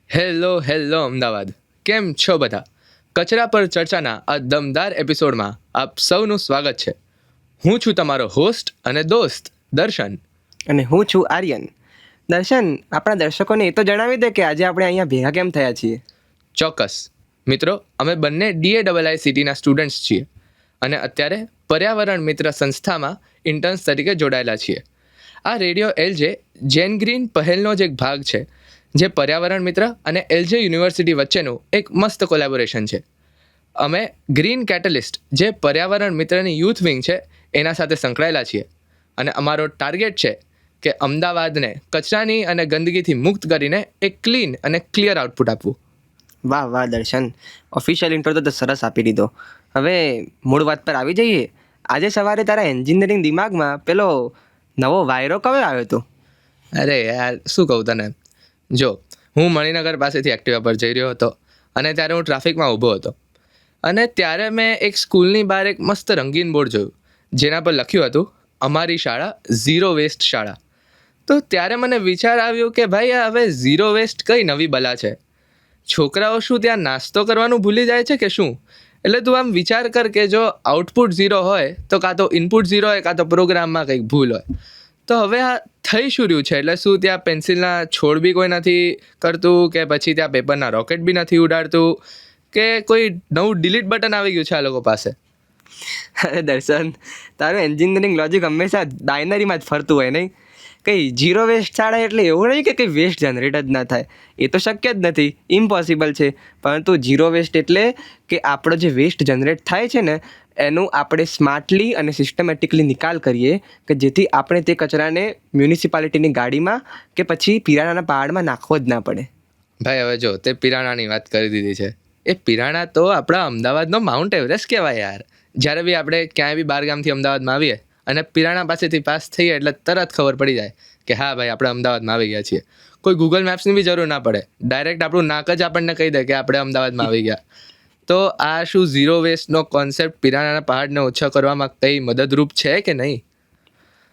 Hello hello Ahmedabad, કેમ છો બધા? કચરા પર ચર્ચાના આ દમદાર એપિસોડમાં આપ સૌનું સ્વાગત છે. હું છું તમારો હોસ્ટ અને દોસ્ત દર્શન. અને હું છું આર્યન. દર્શન, આપણા દર્શકોને એ તો જણાવી દે કે આજે આપણે અહીંયા ભેગા કેમ થયા છીએ. ચોક્કસ મિત્રો, અમે બંને DAIICTના સ્ટુડન્ટ્સ છીએ અને અત્યારે પર્યાવરણ મિત્ર સંસ્થામાં ઇન્ટર્ન્સ તરીકે જોડાયેલા છીએ. આ રેડિયો એલજે જેન ગ્રીન પહેલનો જ એક ભાગ છે, જે પર્યાવરણ મિત્ર અને એલજે યુનિવર્સિટી વચ્ચેનું એક મસ્ત કોલેબોરેશન છે. અમે ગ્રીન કેટલિસ્ટ, જે પર્યાવરણ મિત્રની યુથ વિંગ છે, એના સાથે સંકળાયેલા છીએ અને અમારો ટાર્ગેટ છે કે અમદાવાદને કચરાની અને ગંદકીથી મુક્ત કરીને એક ક્લીન અને ક્લિયર આઉટપુટ આપવું. વાહ વાહ દર્શન, ઓફિશિયલ ઇન્ટ્રો તો સરસ આપી દીધો. હવે મૂળ વાત પર આવી જઈએ. આજે સવારે તારા એન્જિનિયરિંગ દિમાગમાં પેલો નવો વાયરો કયો આવ્યો હતો? અરે યાર, શું કહું તને. જો, હું મણિનગર પાસેથી એક્ટિવા પર જઈ રહ્યો હતો અને ત્યારે હું ટ્રાફિકમાં ઊભો હતો અને ત્યારે મેં એક સ્કૂલની બહાર એક મસ્ત રંગીન બોર્ડ જોયું, જેના પર લખ્યું હતું, અમારી શાળા ઝીરો વેસ્ટ શાળા. તો ત્યારે મને વિચાર આવ્યો કે ભાઈ, આ હવે ઝીરો વેસ્ટ કઈ નવી બલા છે? છોકરાઓ શું ત્યાં નાસ્તો કરવાનું ભૂલી જાય છે કે શું? એટલે તું આમ વિચાર કર કે જો આઉટપુટ ઝીરો હોય તો કાં તો ઇનપુટ ઝીરો હોય, કાં તો પ્રોગ્રામમાં કંઈક ભૂલ હોય. તો હવે આ થઈ શું રહ્યું છે? એટલે શું ત્યાં પેન્સિલના છોડ બી કોઈ નથી કરતું, કે પછી ત્યાં પેપરના રોકેટ બી નથી ઉડાડતું, કે કોઈ નવું ડિલીટ બટન આવી ગયું છે આ લોકો પાસે? અરે દર્શન, તારું એન્જિનિયરિંગ લોજિક હંમેશા બાયનરીમાં જ ફરતું હોય નહીં? કંઈ જીરો વેસ્ટ શાળા એટલે એવું નહીં કે કંઈ વેસ્ટ જનરેટ જ ના થાય. એ તો શક્ય જ નથી, ઇમ્પોસિબલ છે. પરંતુ જીરો વેસ્ટ એટલે કે આપણો જે વેસ્ટ જનરેટ થાય છે ને, એનું આપણે સ્માર્ટલી અને સિસ્ટમેટિકલી નિકાલ કરીએ, કે જેથી આપણે તે કચરાને મ્યુનિસિપાલિટીની ગાડીમાં કે પછી પિરાણાના પહાડમાં નાખવો જ ના પડે. ભાઈ હવે જો, તે પિરાણાની વાત કરી દીધી છે. એ પિરાણા તો આપણા અમદાવાદનો માઉન્ટ એવરેસ્ટ કહેવાય યાર. જ્યારે બી આપણે ક્યાંય બી બહારગામથી અમદાવાદમાં આવીએ અને પિરાણા પાસેથી પાસ થઈએ એટલે તરત ખબર પડી જાય કે હા ભાઈ, આપણે અમદાવાદમાં આવી ગયા છીએ. કોઈ ગૂગલ મેપ્સની બી જરૂર ના પડે, ડાયરેક્ટ આપણું નાક જ આપણને કહી દે કે આપણે અમદાવાદમાં આવી ગયા. તો આ શું ઝીરો વેસ્ટનો કોન્સેપ્ટ પિરાણાના પહાડને ઓછો કરવામાં કંઈ મદદરૂપ છે કે નહીં?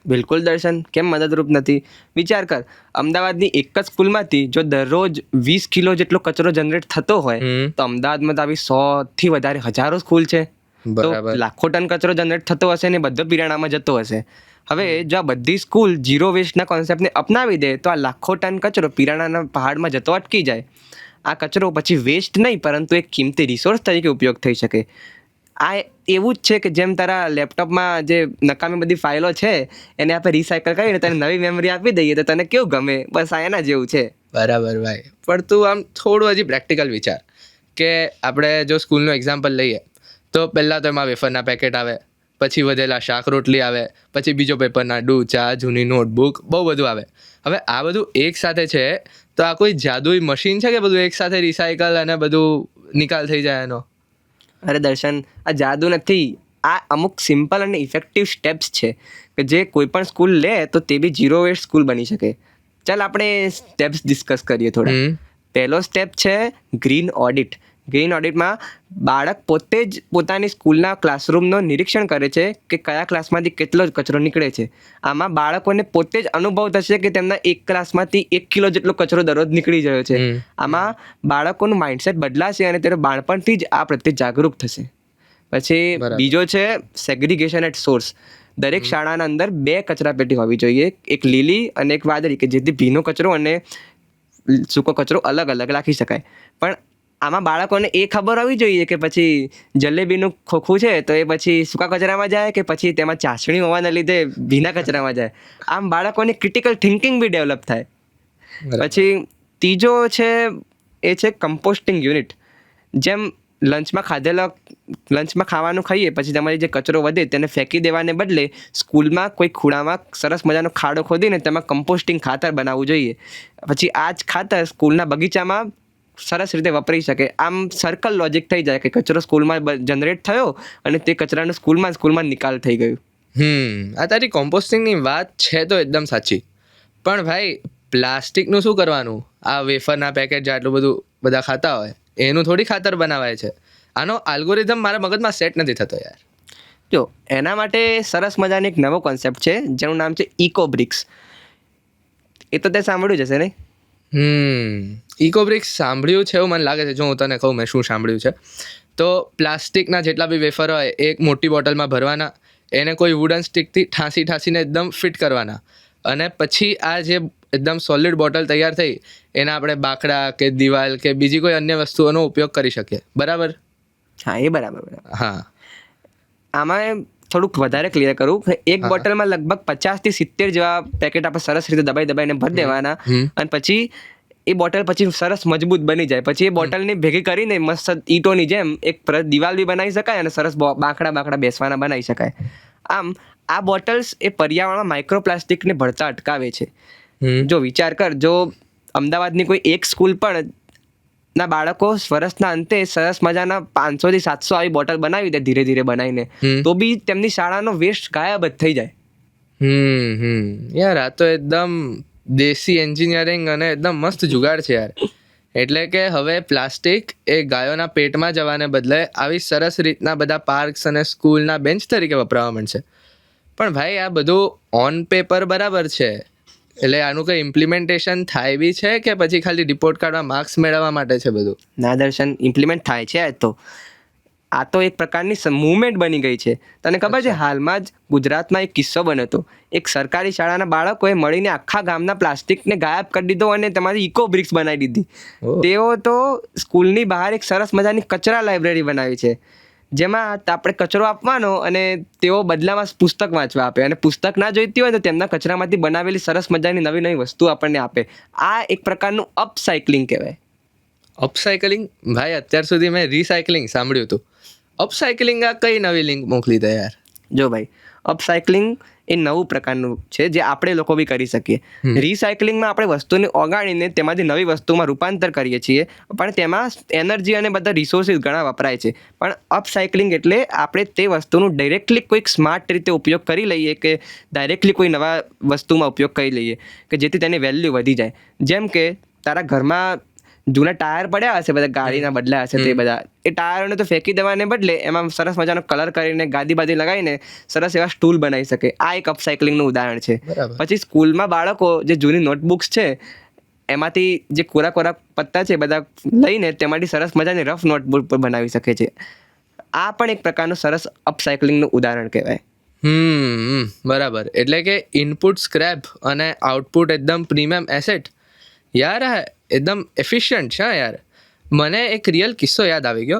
બિલકુલ દર્શન, કેમ મદદરૂપ નથી? વિચાર કર, અમદાવાદની એક જ સ્કૂલમાંથી જો દરરોજ 20 કિલો જેટલો કચરો જનરેટ થતો હોય, તો અમદાવાદમાં તો આવી 100થી વધારે હજારો સ્કૂલ છે. તો બરાબર. લાખો ટન કચરો જનરેટ થતો હશે ને બધો પિરાણામાં જતો હશે. હવે જો આ બધી સ્કૂલ ઝીરો વેસ્ટના કોન્સેપ્ટને અપનાવી દે તો આ લાખો ટન કચરો પિરાણાના પહાડમાં જતો અટકી જાય. આ કચરો પછી વેસ્ટ નહીં, પરંતુ એક કિંમતી રિસોર્સ તરીકે ઉપયોગ થઈ શકે. આ એવું જ છે કે જેમ તારા લેપટોપમાં જે નકામી બધી ફાઇલો છે એને આપણે રિસાયકલ કરીને તને નવી મેમરી આપી દઈએ તો તને કેવું ગમે? બસ આ એના જેવું છે. બરાબર ભાઈ, પણ તું આમ થોડું હજી પ્રેક્ટિકલ વિચાર કે આપણે જો સ્કૂલનું એક્ઝામ્પલ લઈએ તો પહેલાં તો એમાં વેફરના પેકેટ આવે, પછી વધેલા શાક રોટલી આવે, પછી બીજો પેપરના ડૂચા, જૂની નોટબુક, બહુ બધું આવે. હવે આ બધું એક સાથે છે તો આ કોઈ જાદુઈ મશીન છે કે બધું એક સાથે રિસાયકલ અને બધું નિકાલ થઈ જાય એનો? અરે દર્શન, આ જાદુ નથી. આ અમુક સિમ્પલ અને ઇફેક્ટિવ સ્ટેપ્સ છે કે જે કોઈ પણ સ્કૂલ લે તો તે બી ઝીરો વેસ્ટ સ્કૂલ બની શકે. ચાલ આપણે સ્ટેપ્સ ડિસ્કસ કરીએ થોડા. પહેલો સ્ટેપ છે ગ્રીન ઓડિટ. ગ્રીન ઓડિટમાં બાળક પોતે જ પોતાની સ્કૂલના ક્લાસરૂમનું નિરીક્ષણ કરે છે કે કયા ક્લાસમાંથી કેટલો કચરો નીકળે છે. આમાં બાળકોને પોતે જ અનુભવ થશે કે તેમના એક ક્લાસમાંથી 1 કિલો જેટલો કચરો દરરોજ નીકળી રહ્યો છે. આમાં બાળકોનું માઇન્ડસેટ બદલાશે અને તેનો બાળપણથી જ આ પ્રત્યે જાગૃત થશે. પછી બીજો છે સેગ્રીગેશન એટ સોર્સ. દરેક શાળાના અંદર 2 કચરા પેટી હોવી જોઈએ, એક લીલી અને એક વાદળી, કે જેથી ભીનો કચરો અને સૂકો કચરો અલગ અલગ રાખી શકાય. પણ આમાં બાળકોને એ ખબર હોવી જોઈએ કે પછી જલેબીનું ખોખું છે તો એ પછી સૂકા કચરામાં જાય કે પછી તેમાં ચાસણી હોવાના લીધે ભીના કચરામાં જાય. આમ બાળકોની ક્રિટિકલ થિંકિંગ બી ડેવલપ થાય. પછી ત્રીજો છે એ છે કમ્પોસ્ટિંગ યુનિટ. જેમ લંચમાં ખાવાનું ખાઈએ પછી તમારી જે કચરો વધે તેને ફેંકી દેવાને બદલે સ્કૂલમાં કોઈ ખૂણામાં સરસ મજાનો ખાડો ખોદીને તેમાં કમ્પોસ્ટિંગ ખાતર બનાવવું જોઈએ. પછી આ જ ખાતર સ્કૂલના બગીચામાં સરસ રીતે વપરાઈ શકે. આમ સર્કલ લોજિક થઈ જાય કે કચરો સ્કૂલમાં જનરેટ થયો અને તે કચરાનો સ્કૂલમાં નિકાલ થઈ ગયું. આ તારી કોમ્પોસ્ટિંગની વાત છે તો એકદમ સાચી, પણ ભાઈ પ્લાસ્ટિકનું શું કરવાનું? આ વેફરના પેકેટ જે આટલું બધું બધા ખાતા હોય એનું થોડી ખાતર બનાવાય છે. આનો આલ્ગોરિધમ મારા મગજમાં સેટ નથી થતો યાર. જો એના માટે સરસ મજાનો એક નવો કોન્સેપ્ટ છે જેનું નામ છે ઇકો બ્રિક્સ. એ તો તે સાંભળ્યું જ હશે નહીં? ઇકોબ્રિક્સ સાંભળ્યું છે એવું મને લાગે છે. જો હું તને કહું મેં શું સાંભળ્યું છે, તો પ્લાસ્ટિકના જેટલા બી વેફર હોય એક મોટી બોટલમાં ભરવાના, એને કોઈ વુડન સ્ટિકથી ઠાંસીને એકદમ ફિટ કરવાના, અને પછી આ જે એકદમ સોલિડ બોટલ તૈયાર થઈ એના આપણે બાકડા કે દિવાલ કે બીજી કોઈ અન્ય વસ્તુઓનો ઉપયોગ કરી શકીએ. બરાબર? હા, એ બરાબર. હા. આમાં થોડુંક વધારે ક્લિયર કરું કે એક બોટલમાં લગભગ 50 થી 70 જેવા પેકેટ આપણે સરસ રીતે દબાઈને ભરી દેવાના, અને પછી એ બોટલ પછી સરસ મજબૂત બની જાય. પછી એ બોટલની ભેગી કરીને મસ્ત ઈંટોની જેમ એક દિવાલ બી બનાવી શકાય અને સરસ બાંકડા બેસવાના બનાવી શકાય. આમ આ બોટલ્સ એ પર્યાવરણમાં માઇક્રોપ્લાસ્ટિકને ભળતા અટકાવે છે. જો વિચાર કર, જો અમદાવાદની કોઈ એક સ્કૂલ પણ ના બાળકો વર્ષના અંતે સરસ મજાના 500 થી 700 આવી બોટલ બનાવી દે ધીરે ધીરે બનાવીને, તો બી તેમની શાળાનો વેસ્ટ ગાયબ જ થઈ જાય. યાર આ તો એકદમ દેશી એન્જિનિયરિંગ અને એકદમ મસ્ત જુગાડ છે યાર. એટલે કે હવે પ્લાસ્ટિક એ ગાયોના પેટમાં જવાને બદલે આવી સરસ રીતના બધા પાર્ક્સ અને સ્કૂલના બેન્ચ તરીકે વપરાવા માંડશે. પણ ભાઈ આ બધું ઓન પેપર બરાબર છે, એટલે આનું કંઈ ઇમ્પ્લિમેન્ટેશન થાય બી છે કે પછી ખાલી રિપોર્ટ કાઢવા માર્ક્સ મેળવવા માટે છે બધું? ના દર્શન, ઇમ્પ્લિમેન્ટ થાય છે. આ તો એક પ્રકારની મૂવમેન્ટ બની ગઈ છે. તને ખબર છે, હાલમાં જ ગુજરાતમાં એક કિસ્સો બન્યો હતો. એક સરકારી શાળાના બાળકોએ મળીને આખા ગામના પ્લાસ્ટિકને ગાયબ કરી દીધો અને તેમાંથી ઇકોબ્રિક્સ બનાવી દીધી. તેઓ તો સ્કૂલની બહાર એક સરસ મજાની કચરા લાઇબ્રેરી બનાવી છે, જેમાં આપણે કચરો આપવાનો અને તેઓ બદલામાં પુસ્તક વાંચવા આપે, અને પુસ્તક ના જોઈતી હોય તો તેમના કચરામાંથી બનાવેલી સરસ મજાની નવી નવી વસ્તુ આપણને આપે. આ એક પ્રકારનું અપસાયકલિંગ કહેવાય. અપસાયકલિંગ? ભાઈ અત્યાર સુધી મેં રિસાયકલિંગ સાંભળ્યું હતું. અપસાયકલિંગ આ કઈ નવી લિંક મોકલી દે યાર. જો ભાઈ, અપસાયકલિંગ એ નવું પ્રકારનું છે જે આપણે લોકો બી કરી શકીએ. રિસાયકલિંગમાં આપણે વસ્તુને ઓગાળીને તેમાંથી નવી વસ્તુમાં રૂપાંતર કરીએ છીએ, પણ તેમાં એનર્જી અને બધા રિસોર્સિસ ઘણા વપરાય છે. પણ અપસાયકલિંગ એટલે આપણે તે વસ્તુનું ડાયરેક્ટલી કોઈક સ્માર્ટ રીતે ઉપયોગ કરી લઈએ, કે ડાયરેક્ટલી કોઈ નવા વસ્તુમાં ઉપયોગ કરી લઈએ કે જેથી તેની વેલ્યુ વધી જાય. જેમ કે તારા ઘરમાં જૂના ટાયર પડ્યા હશે, બધા ગાડીના બદલ્યા હશે, તે બધા એ ટાયરોને તો ફેંકી દેવાને બદલે એમાં સરસ મજાનો કલર કરીને ગાદી બાદી લગાવીને સરસ એવા સ્ટૂલ બનાવી શકે. આ એક અપસાયકલિંગનું ઉદાહરણ છે. પછી સ્કૂલમાં બાળકો જે જૂની નોટબુક્સ છે એમાંથી જે કોરા પત્તા છે બધા લઈને તેમાંથી સરસ મજાની રફ નોટબુક બનાવી શકે છે. આ પણ એક પ્રકારનું સરસ અપસાયકલિંગનું ઉદાહરણ કહેવાય. બરાબર. એટલે કે ઇનપુટ સ્ક્રેપ અને આઉટપુટ એકદમ પ્રીમિયમ એસેટ. યાર આ એકદમ એફિશિયન્ટ છે યાર. મને એક રિયલ કિસ્સો યાદ આવી ગયો.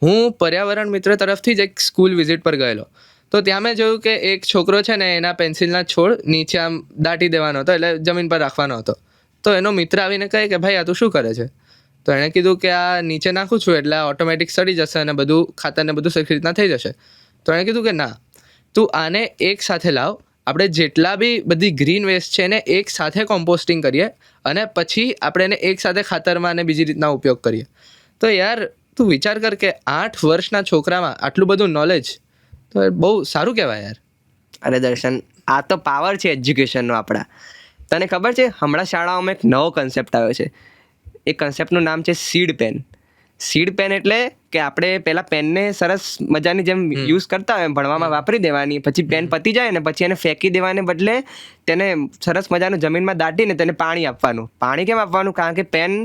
હું પર્યાવરણ મિત્ર તરફથી જ એક સ્કૂલ વિઝિટ પર ગયેલો, તો ત્યાં મેં જોયું કે એક છોકરો છે ને એના પેન્સિલના છોડ નીચે આમ દાટી દેવાનો હતો, એટલે જમીન પર રાખવાનો હતો. તો એનો મિત્ર આવીને કહે કે ભાઈ આ તું શું કરે છે? તો એણે કીધું કે આ નીચે નાખું છું એટલે આ ઓટોમેટિક સડી જશે અને બધું ખાતરને બધું સરખી રીતના થઈ જશે. તો એણે કીધું કે ના, તું આને એક સાથે લાવ, આપણે જેટલા બી બધી ગ્રીન વેસ્ટ છે એને એક સાથે કોમ્પોસ્ટિંગ કરીએ અને પછી આપણે એને એક સાથે ખાતરમાં અને બીજી રીતના ઉપયોગ કરીએ. તો યાર તું વિચાર કર કે 8 વર્ષના છોકરામાં આટલું બધું નોલેજ, તો એ બહુ સારું કહેવાય યાર. અરે દર્શન, આ તો પાવર છે એજ્યુકેશનનો આપણા. તને ખબર છે, હમણાં શાળાઓમાં એક નવો કન્સેપ્ટ આવ્યો છે. એ કન્સેપ્ટનું નામ છે સીડ પેન. સીડ પેન એટલે કે આપણે પહેલાં પેનને સરસ મજાની જેમ યુઝ કરતા હોય ભણવામાં વાપરી દેવાની, પછી પેન પતી જાય ને પછી એને ફેંકી દેવાને બદલે તેને સરસ મજાનું જમીનમાં દાટીને તેને પાણી આપવાનું. પાણી કેમ આપવાનું? કારણ કે પેન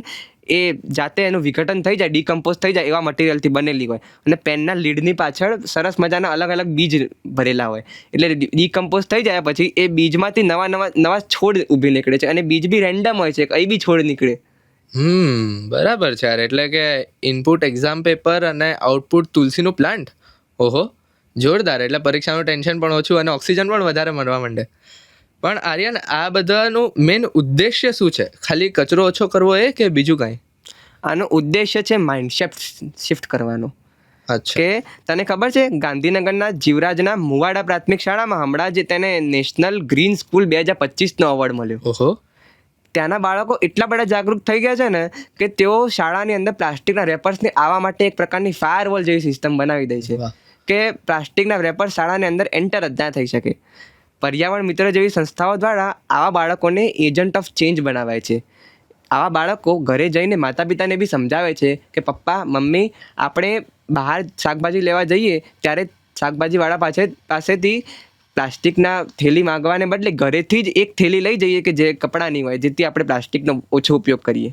એ જાતે એનું વિઘટન થઈ જાય, ડીકમ્પોઝ થઈ જાય એવા મટીરિયલથી બનેલી હોય, અને પેનના લીડની પાછળ સરસ મજાના અલગ અલગ બીજ ભરેલા હોય, એટલે ડીકમ્પોઝ થઈ જાય પછી એ બીજમાંથી નવા છોડ ઊભી નીકળે છે, અને બીજ બી રેન્ડમ હોય છે, કઈ બી છોડ નીકળે. બરાબર છે યાર. એટલે કે ઇનપુટ એક્ઝામ પેપર અને આઉટપુટ તુલસીનું પ્લાન્ટ. ઓહો, જોરદાર. એટલે પરીક્ષાનું ટેન્શન પણ ઓછું અને ઓક્સિજન પણ વધારે મળવા માંડે. પણ આર્યન, આ બધાનું મેઇન ઉદ્દેશ્ય શું છે? ખાલી કચરો ઓછો કરવો એ કે બીજું કાંઈ? આનો ઉદ્દેશ્ય છે માઇન્ડ શિફ્ટ કરવાનો. અચ્છા. કે તને ખબર છે, ગાંધીનગરના જીવરાજના મુવાડા પ્રાથમિક શાળામાં હમણાં જે તેને નેશનલ ગ્રીન સ્કૂલ 2025નો એવોર્ડ મળ્યો. ઓહો. ત્યાંના બાળકો એટલા બધા જાગૃત થઈ ગયા છે ને કે તેઓ શાળાની અંદર પ્લાસ્ટિકના રેપર્સને આવવા માટે એક પ્રકારની ફાયરવોલ જેવી સિસ્ટમ બનાવી દે છે કે પ્લાસ્ટિકના રેપર્સ શાળાની અંદર એન્ટર જ ના થઈ શકે. પર્યાવરણ મિત્ર જેવી સંસ્થાઓ દ્વારા આવા બાળકોને એજન્ટ ઓફ ચેન્જ બનાવાય છે. આવા બાળકો ઘરે જઈને માતા પિતાને બી સમજાવે છે કે પપ્પા મમ્મી, આપણે બહાર શાકભાજી લેવા જઈએ ત્યારે શાકભાજીવાળા પાસેથી પ્લાસ્ટિકના થેલી માંગવાને બદલે ઘરેથી જ એક થેલી લઈ જઈએ કે જે કપડાની હોય, જેથી આપણે પ્લાસ્ટિકનો ઓછો ઉપયોગ કરીએ.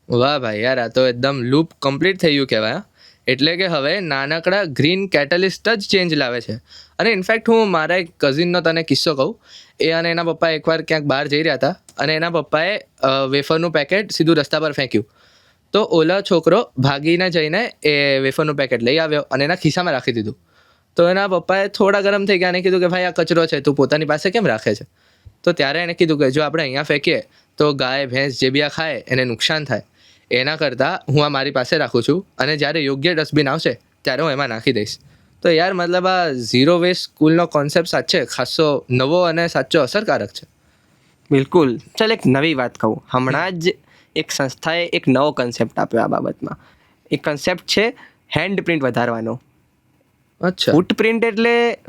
વાહ ભાઈ યાર, આ તો એકદમ લૂપ કમ્પ્લીટ થઈ ગયું કહેવાય હા. એટલે કે હવે નાનકડા ગ્રીન કેટલિસ્ટ જ ચેન્જ લાવે છે. અને ઇનફેક્ટ હું મારા એક કઝિનનો તને કિસ્સો કહું. એ અને એના પપ્પા એકવાર ક્યાંક બહાર જઈ રહ્યા હતા અને એના પપ્પાએ વેફરનું પેકેટ સીધું રસ્તા પર ફેંક્યું. તો ઓલા છોકરો ભાગીને જઈને એ વેફરનું પેકેટ લઈ આવ્યો અને એના ખિસ્સામાં રાખી દીધું. તો એના પપ્પાએ થોડા ગરમ થઈ ગયા અને કીધું કે ભાઈ આ કચરો છે, તું પોતાની પાસે કેમ રાખે છે? તો ત્યારે એણે કીધું કે જો આપણે અહીંયા ફેંકીએ તો ગાય ભેંસ જે બી આ ખાય એને નુકસાન થાય. એના કરતાં હું આ મારી પાસે રાખું છું અને જ્યારે યોગ્ય ડસ્ટબિન આવશે ત્યારે હું એમાં નાખી દઈશ. તો યાર મતલબ આ ઝીરો વેસ્ટ સ્કૂલનો કોન્સેપ્ટ સાચે ખાસો નવો અને સાચો અસરકારક છે. બિલકુલ. ચાલ એક નવી વાત કહું. હમણાં જ એક સંસ્થાએ એક નવો કન્સેપ્ટ આપ્યો આ બાબતમાં. એ કન્સેપ્ટ છે હેન્ડ પ્રિન્ટ વધારવાનો. અચ્છા.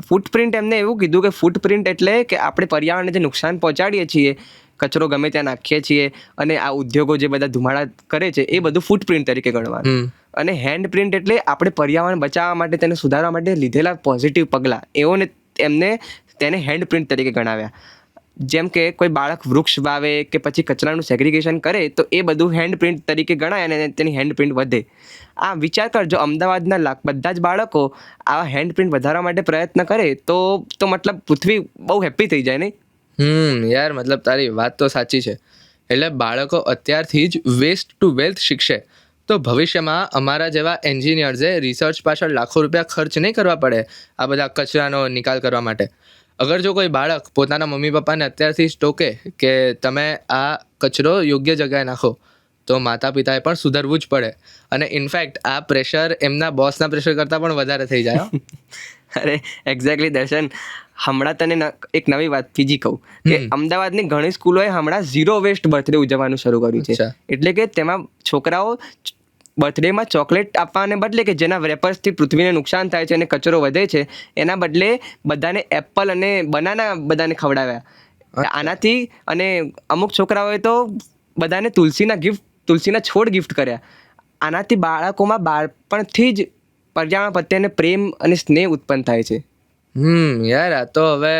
ફૂટપ્રિન્ટ એમને એવું કીધું કે ફૂટપ્રિન્ટ એટલે કે આપણે પર્યાવરણને જે નુકસાન પહોંચાડીએ છીએ, કચરો ગમે ત્યાં નાખીએ છીએ અને આ ઉદ્યોગો જે બધા ધુમાડા કરે છે એ બધું ફૂટપ્રિન્ટ તરીકે ગણવાનું. અને હેન્ડ પ્રિન્ટ એટલે આપણે પર્યાવરણ બચાવવા માટે, તેને સુધારવા માટે લીધેલા પોઝિટિવ પગલાં, એઓને એમને તેને હેન્ડ પ્રિન્ટ તરીકે ગણાવ્યા. જેમ કે કોઈ બાળક વૃક્ષ વાવે કે પછી કચરાનું સેગ્રિગેશન કરે તો એ બધું હેન્ડ પ્રિન્ટ તરીકે ગણાય અને તેની હેન્ડ પ્રિન્ટ વધે. આ વિચાર કરજો, અમદાવાદના બધા જ બાળકો આવા હેન્ડ પ્રિન્ટ વધારવા માટે પ્રયત્ન કરે તો મતલબ પૃથ્વી બહુ હેપ્પી થઈ જાય નહીં? યાર મતલબ તારી વાત તો સાચી છે. એટલે બાળકો અત્યારથી જ વેસ્ટ ટુ વેલ્થ શીખશે તો ભવિષ્યમાં અમારા જેવા એન્જિનિયર્સે રિસર્ચ પાછળ લાખો રૂપિયા ખર્ચ નહીં કરવા પડે આ બધા કચરાનો નિકાલ કરવા માટે. અગર જો કોઈ બાળક પોતાના મમ્મી પપ્પાને અત્યારથી જ ટોકે કે તમે આ કચરો યોગ્ય જગ્યાએ નાખો તો માતા પિતાએ પણ સુધરવું જ પડે. અને ઇનફેક્ટ આ પ્રેશર એમના બોસના પ્રેશર કરતાં પણ વધારે થઈ જાય. અરે એક્ઝેક્ટલી દર્શન, હમણાં તને એક નવી વાત બીજી કહું કે અમદાવાદની ઘણી સ્કૂલોએ હમણાં ઝીરો વેસ્ટ બર્થડે ઉજવવાનું શરૂ કર્યું છે. એટલે કે તેમાં છોકરાઓ બર્થડેમાં ચોકલેટ આપવાને બદલે કે જેના રેપર્સથી પૃથ્વીને નુકસાન થાય છે અને કચરો વધે છે, એના બદલે બધાને એપલ અને બનાના બધાને ખવડાવ્યા. આનાથી અને અમુક છોકરાઓએ તો બધાને તુલસીના છોડ ગિફ્ટ કર્યા. આનાથી બાળકોમાં બાળપણથી જ પર્યાવરણ પ્રત્યેને પ્રેમ અને સ્નેહ ઉત્પન્ન થાય છે. યાર આ તો હવે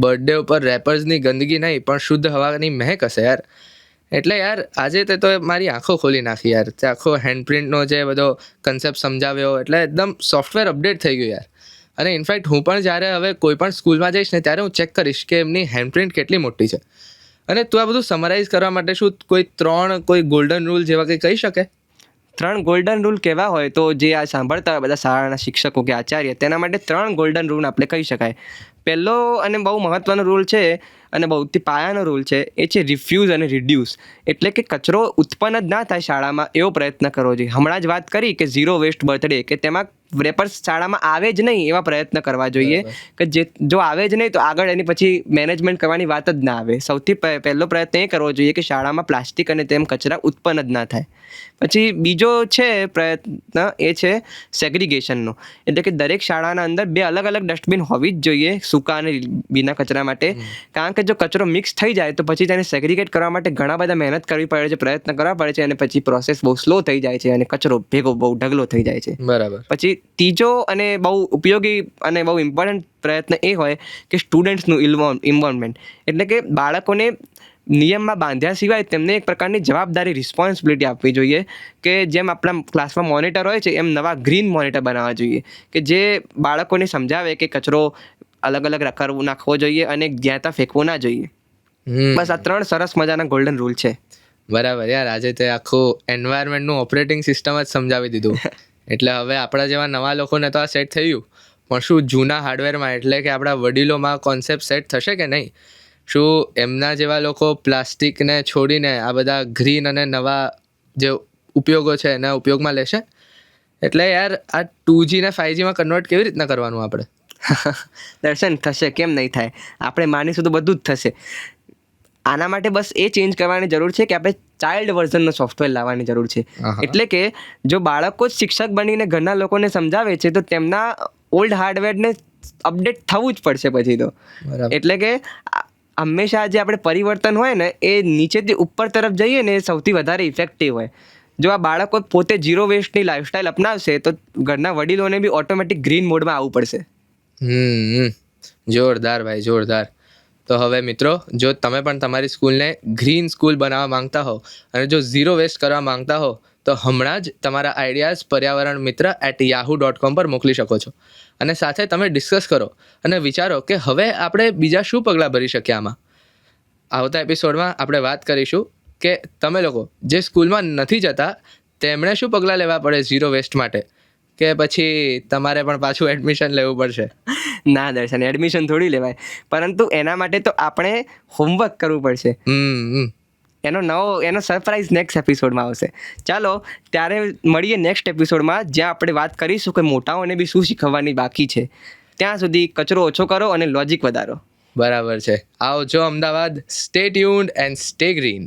બર્થડે ઉપર રેપર્સની ગંદકી નહીં પણ શુદ્ધ હવાની મહેક હશે યાર. એટલે યાર આજે તે તો મારી આંખો ખોલી નાખી યાર. તે આખો હેન્ડપ્રિન્ટનો જે બધો કન્સેપ્ટ સમજાવ્યો એટલે એકદમ સોફ્ટવેર અપડેટ થઈ ગયું યાર. અને ઇનફેક્ટ હું પણ જ્યારે હવે કોઈ પણ સ્કૂલમાં જઈશ ને ત્યારે હું ચેક કરીશ કે એમની હેન્ડપ્રિન્ટ કેટલી મોટી છે. અને તું આ બધું સમરાઇઝ કરવા માટે શું કોઈ ગોલ્ડન રૂલ જેવા કંઈ કહી શકે? 3 ગોલ્ડન રૂલ કેવા હોય તો જે આ સાંભળતા હોય બધા શાળાના શિક્ષકો કે આચાર્ય, તેના માટે 3 ગોલ્ડન રૂલ આપણે કહી શકાય. પહેલો અને બહુ મહત્ત્વનો રૂલ છે અને બહુથી પાયાનો રૂલ છે, એ છે રિફ્યુઝ અને રિડ્યુસ. એટલે કે કચરો ઉત્પન્ન જ ના થાય શાળામાં એવો પ્રયત્ન કરવો જોઈએ. હમણાં જ વાત કરી કે ઝીરો વેસ્ટ બર્થડે, કે તેમાં રેપર્સ શાળામાં આવે જ નહીં એવા પ્રયત્ન કરવા જોઈએ. કે જો આવે જ નહીં તો આગળ એની પછી મેનેજમેન્ટ કરવાની વાત જ ના આવે. સૌથી પહેલો પ્રયત્ન એ કરવો જોઈએ કે શાળામાં પ્લાસ્ટિક અને તેમ કચરા ઉત્પન્ન જ ના થાય. પછી બીજો છે પ્રયત્ન, એ છે સેગ્રિગેશનનો. એટલે કે દરેક શાળાના અંદર 2 અલગ અલગ ડસ્ટબિન હોવી જ જોઈએ, સૂકા અને ભીના કચરા માટે. કારણ કે જો કચરો મિક્સ થઈ જાય તો પછી તેને સેગ્રિગેટ કરવા માટે ઘણા બધા મહેનત કરવી પડે છે, પ્રયત્ન કરવા પડે છે અને પછી પ્રોસેસ બહુ સ્લો થઈ જાય છે અને કચરો ભેગો બહુ ઢગલો થઈ જાય છે. બરાબર. પછી ત્રીજો અને બહુ ઉપયોગી અને બહુ ઇમ્પોર્ટન્ટ પ્રયત્ન એ હોય કે સ્ટુડન્ટ્સનું ઇન્વોલ્વમેન્ટ. એટલે કે બાળકોને નિયમમાં બાંધ્યા સિવાય તેમને એક પ્રકારની જવાબદારી, રિસ્પોન્સિબિલિટી આપવી જોઈએ. કે જેમ આપણા ક્લાસમાં મોનિટર હોય છે એમ નવા ગ્રીન મોનિટર બનાવવા જોઈએ કે જે બાળકોને સમજાવે કે કચરો અલગ અલગ નાખવો જોઈએ અને જ્યાં ત્યાં ફેંકવો ના જોઈએ. બસ આ 3 સરસ મજાના ગોલ્ડન રૂલ છે. બરાબર યાર, આજે તે આખું એન્વાયરમેન્ટનું ઓપરેટિંગ સિસ્ટમ જ સમજાવી દીધું. એટલે હવે આપણા જેવા નવા લોકોને તો આ સેટ થયું, પણ શું જૂના હાર્ડવેરમાં એટલે કે આપણા વડીલોમાં કોન્સેપ્ટ સેટ થશે કે નહીં? શું એમના જેવા લોકો પ્લાસ્ટિકને છોડીને આ બધા ગ્રીન અને નવા જે ઉપયોગો છે એના ઉપયોગમાં લેશે? એટલે યાર આ 2G ને 5G માં કન્વર્ટ કેવી રીતના કરવાનું આપણે? દર્શન, થશે કેમ નહીં થાય? આપણે માનીશું તો બધું જ થશે. આના માટે બસ એ ચેન્જ કરવાની જરૂર છે કે આપણે ચાઇલ્ડ વર્ઝનનો સોફ્ટવેર લાવવાની જરૂર છે. એટલે કે જો બાળકો જ શિક્ષક બનીને ઘરના લોકોને સમજાવે છે તો તેમના ઓલ્ડ હાર્ડવેરને અપડેટ થવું જ પડશે પછી તો. એટલે કે હંમેશા જે આપણે પરિવર્તન હોય ને એ નીચેથી ઉપર તરફ જઈએ ને એ સૌથી વધારે ઇફેક્ટિવ હોય. જો આ બાળકો પોતે ઝીરો વેસ્ટની લાઈફસ્ટાઈલ અપનાવશે તો ઘરના વડીલોને બી ઓટોમેટિક ગ્રીન મોડમાં આવવું પડશે. જોરદાર ભાઈ, જોરદાર. તો હવે મિત્રો, જો તમે પણ તમારી સ્કૂલને ગ્રીન સ્કૂલ બનાવવા માંગતા હો અને જો ઝીરો વેસ્ટ કરવા માંગતા હો તો હમણાં જ તમારા આઈડિયાઝ पर्यावरणमित्र@yahoo.com પર મોકલી શકો છો. અને સાથે તમે ડિસ્કસ કરો અને વિચારો કે હવે આપણે બીજા શું પગલાં ભરી શકીએ આમાં. આવતા એપિસોડમાં આપણે વાત કરીશું કે તમે લોકો જે સ્કૂલમાં નથી જતા તેમણે શું પગલાં લેવા પડે ઝીરો વેસ્ટ માટે, કે પછી તમારે પણ પાછું એડમિશન લેવું પડશે. ના દર્શન, એડમિશન થોડી લેવાય, પરંતુ એના માટે તો આપણે હોમવર્ક કરવું પડશે. એનો સરપ્રાઈઝ નેક્સ્ટ એપિસોડમાં આવશે. ચાલો ત્યારે મળીએ નેક્સ્ટ એપિસોડમાં, જ્યાં આપણે વાત કરીશું કે મોટાઓને બી શું શીખવવાની બાકી છે. ત્યાં સુધી કચરો ઓછો કરો અને લોજિક વધારો. બરાબર છે. આવજો Ahmedabad. Stay tuned and stay green.